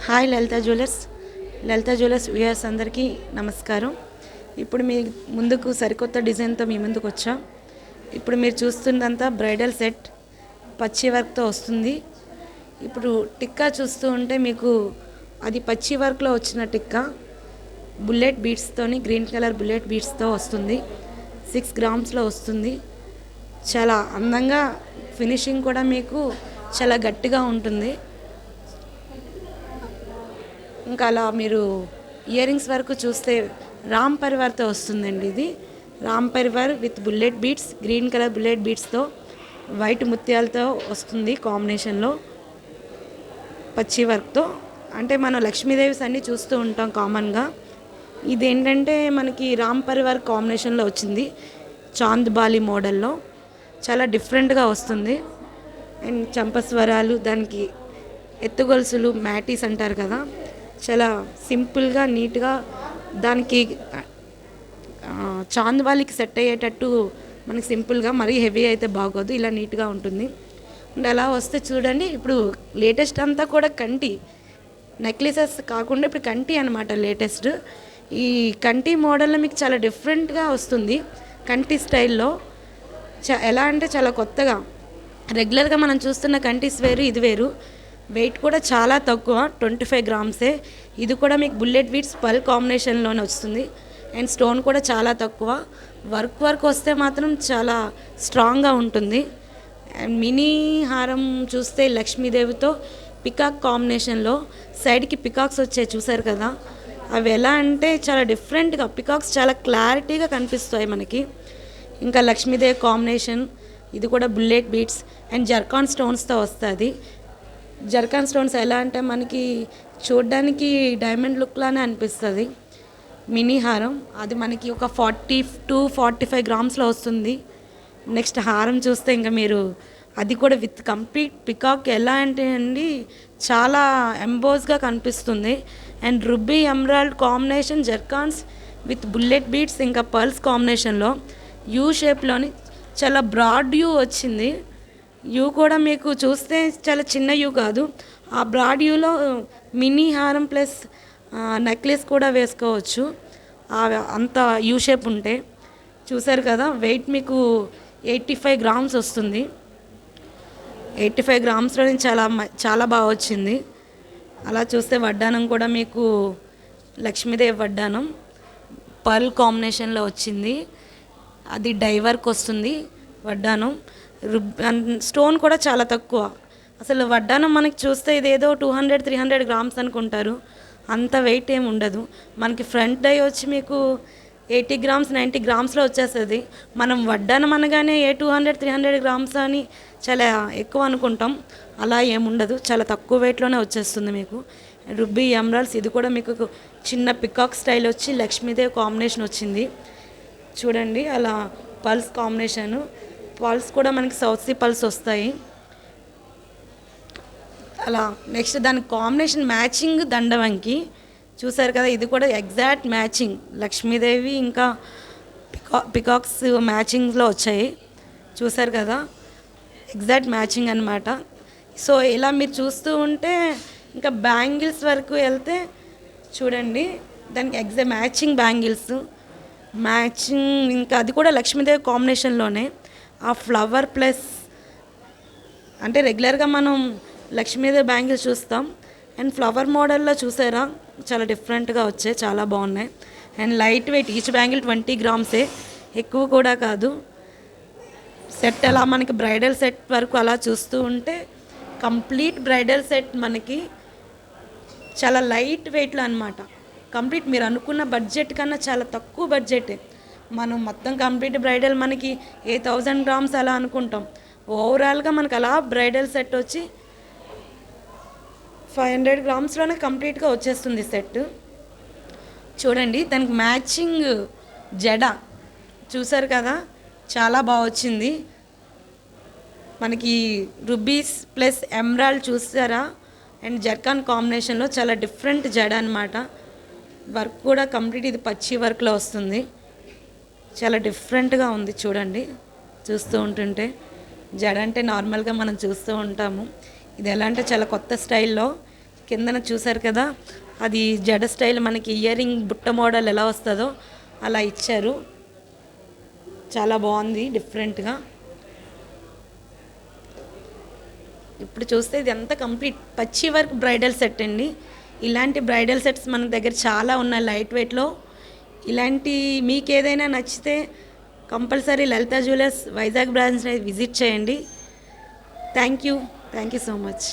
Hi లలిత jewellers viewers అందరికీ నమస్కారం. ఇప్పుడు మీ ముందుకు సరికొత్త డిజైన్తో మీ ముందుకు వచ్చా. ఇప్పుడు మీరు చూస్తున్నంతా బ్రైడల్ సెట్ పచ్చి వర్క్తో వస్తుంది. ఇప్పుడు టిక్కా చూస్తూ ఉంటే మీకు అది పచ్చి వర్క్లో వచ్చిన టిక్కా బుల్లెట్ బీడ్స్తోని గ్రీన్ కలర్ బుల్లెట్ బీడ్స్తో వస్తుంది. 6 గ్రామ్స్లో వస్తుంది. చాలా అందంగా ఫినిషింగ్ కూడా మీకు చాలా గట్టిగా ఉంటుంది. ఇంకా అలా మీరు ఇయర్ రింగ్స్ వరకు చూస్తే రామ్ పరివార్తో వస్తుందండి. ఇది Ram Parivar with bullet beads, green colour bullet బీడ్స్తో వైట్ ముత్యాలతో వస్తుంది కాంబినేషన్లో పచ్చి వర్క్తో. అంటే మనం లక్ష్మీదేవిస్ అన్నీ చూస్తూ ఉంటాం కామన్గా. ఇదేంటంటే మనకి రామ్ పరివార్ కాంబినేషన్లో వచ్చింది. చాంద్ బాలి మోడల్లో చాలా డిఫరెంట్గా వస్తుంది. అండ్ చంపస్వరాలు, దానికి ఎత్తుగొలుసులు, మ్యాటీస్ అంటారు కదా, చాలా సింపుల్గా నీట్గా దానికి చాంద్వాలికి సెట్ అయ్యేటట్టు మనకి సింపుల్గా, మరీ హెవీ అయితే బాగోదు, ఇలా నీట్గా ఉంటుంది. అండ్ అలా వస్తే చూడండి, ఇప్పుడు లేటెస్ట్ అంతా కూడా కంటి నెక్లెసెస్ కాకుండా ఇప్పుడు కంటి అనమాట లేటెస్ట్. ఈ కంటి మోడల్లో మీకు చాలా డిఫరెంట్గా వస్తుంది. కంటి స్టైల్లో ఎలా అంటే చాలా కొత్తగా, రెగ్యులర్గా మనం చూస్తున్న కంటీస్ వేరు, ఇది వేరు. వెయిట్ కూడా చాలా తక్కువ, 25 గ్రామ్సే. ఇది కూడా మీకు బుల్లెట్ బీడ్స్ పల్ కాంబినేషన్లోనే వస్తుంది. అండ్ స్టోన్ కూడా చాలా తక్కువ. వర్క్ వస్తే మాత్రం చాలా స్ట్రాంగ్గా ఉంటుంది. అండ్ మినీ హారం చూస్తే లక్ష్మీదేవితో పికాక్ కాంబినేషన్లో సైడ్కి పికాక్స్ వచ్చాయి చూసారు కదా. అవి ఎలా అంటే చాలా డిఫరెంట్గా పికాక్స్ చాలా క్లారిటీగా కనిపిస్తాయి మనకి. ఇంకా లక్ష్మీదేవి కాంబినేషన్, ఇది కూడా బుల్లెట్ బీడ్స్ అండ్ జర్కాన్ స్టోన్స్తో వస్తుంది. జర్కాన్ స్టోన్స్ ఎలా అంటే మనకి చూడ్డానికి డైమండ్ లుక్లానే అనిపిస్తుంది. మినీ హారం అది మనకి ఒక 40-45 గ్రామ్స్లో వస్తుంది. నెక్స్ట్ హారం చూస్తే ఇంకా మీరు అది కూడా విత్ కంప్లీట్ పికాక్ ఎలా అంటే అండి చాలా ఎంబోస్గా కనిపిస్తుంది. And ruby emerald combination zircons with bullet beads ఇంకా పర్ల్స్ కాంబినేషన్లో యూ షేప్లోని చాలా బ్రాడ్ యూ వచ్చింది. యూ కూడా మీకు చూస్తే చాలా చిన్న యూ కాదు, ఆ బ్రాడ్ యూలో మినీ హారం ప్లస్ నెక్లెస్ కూడా వేసుకోవచ్చు, అంత యూ షేప్ ఉంటే. చూసారు కదా, వెయిట్ మీకు 85 గ్రామ్స్ వస్తుంది. 85 గ్రామ్స్లో చాలా బాగా వచ్చింది. అలా చూస్తే వడ్డానం కూడా మీకు లక్ష్మీదేవి వడ్డానం పర్ల్ కాంబినేషన్లో వచ్చింది. అది డైవర్క్ వస్తుంది వడ్డానం. స్టోన్ కూడా చాలా తక్కువ. అసలు వడ్డానం మనకి చూస్తే ఇదేదో 200-300 గ్రామ్స్ అనుకుంటారు, అంత వెయిట్ ఏమి ఉండదు. మనకి ఫ్రంట్ డై వచ్చి మీకు 80 గ్రామ్స్ 90 గ్రామ్స్లో వచ్చేస్తుంది. మనం వడ్డానం అనగానే 200-300 గ్రామ్స్ అని చాలా ఎక్కువ అనుకుంటాం, అలా ఏముండదు, చాలా తక్కువ వెయిట్లోనే వచ్చేస్తుంది మీకు. రుబీ ఎమరాల్డ్స్, ఇది కూడా మీకు చిన్న పికాక్ స్టైల్ వచ్చి లక్ష్మీదేవి కాంబినేషన్ వచ్చింది చూడండి. అలా పల్స్ కాంబినేషను, పల్స్ కూడా మనకి సౌత్ సీ పల్స్ వస్తాయి. అలా నెక్స్ట్ దానికి కాంబినేషన్ మ్యాచింగ్ దండవంకి చూసారు కదా, ఇది కూడా ఎగ్జాక్ట్ మ్యాచింగ్ లక్ష్మీదేవి ఇంకా పికాక్స్ మ్యాచింగ్లో వచ్చాయి చూసారు కదా, ఎగ్జాక్ట్ మ్యాచింగ్ అనమాట. సో ఇలా మీరు చూస్తూ ఉంటే ఇంకా బ్యాంగిల్స్ వరకు వెళ్తే చూడండి, దానికి ఎగ్జాక్ట్ మ్యాచింగ్ బ్యాంగిల్స్ మ్యాచింగ్, ఇంకా అది కూడా లక్ష్మీదేవి కాంబినేషన్లోనే. ఆ ఫ్లవర్ ప్లస్ అంటే రెగ్యులర్గా మనం లక్ష్మీదేవి బ్యాంగిల్స్ చూస్తాం, అండ్ ఫ్లవర్ మోడల్లో చూసారా చాలా డిఫరెంట్గా వచ్చాయి, చాలా బాగున్నాయి. And light weight, each bangle 20 గ్రామ్సే, ఎక్కువ కూడా కాదు. సెట్ అలా మనకి బ్రైడల్ సెట్ వరకు అలా చూస్తూ ఉంటే కంప్లీట్ బ్రైడల్ సెట్ మనకి చాలా లైట్ వెయిట్లో అనమాట. కంప్లీట్ మీరు అనుకున్న బడ్జెట్ కన్నా చాలా తక్కువ బడ్జెటే. మనం మొత్తం కంప్లీట్ బ్రైడల్ మనకి 1000 గ్రామ్స్ అలా అనుకుంటాం, ఓవరాల్గా మనకు అలా బ్రైడల్ సెట్ వచ్చి 500 గ్రామ్స్లోనే కంప్లీట్గా వచ్చేస్తుంది సెట్. చూడండి, దానికి మ్యాచింగ్ జడ చూసారు కదా, చాలా బాగా వచ్చింది. మనకి రుబీస్ ప్లస్ ఎమరాల్డ్ చూసారా, అండ్ జర్కాన్ కాంబినేషన్లో చాలా డిఫరెంట్ జడ అనమాట. వర్క్ కూడా కంప్లీట్ ఇది పచ్చి వర్క్లో వస్తుంది, చాలా డిఫరెంట్గా ఉంది చూడండి. చూస్తూ ఉంటుంటే జడ అంటే నార్మల్గా మనం చూస్తూ ఉంటాము, ఇది ఎలా అంటే చాలా కొత్త స్టైల్లో కిందన చూసారు కదా, అది జడ స్టైల్ మనకి ఇయర్ రింగ్ బుట్ట మోడల్ ఎలా వస్తుందో అలా ఇచ్చారు. చాలా బాగుంది డిఫరెంట్గా. ఇప్పుడు చూస్తే ఇది అంతా కంప్లీట్ పచ్చి వర్క్ బ్రైడల్ సెట్ అండి. ఇలాంటి బ్రైడల్ సెట్స్ మన దగ్గర చాలా ఉన్నాయి లైట్ వెయిట్లో. ఇలాంటి మీకు ఏదైనా నచ్చితే కంపల్సరీ లలితా జ్యువెలర్స్ వైజాగ్ బ్రాంచ్ని విజిట్ చేయండి. Thank you so much.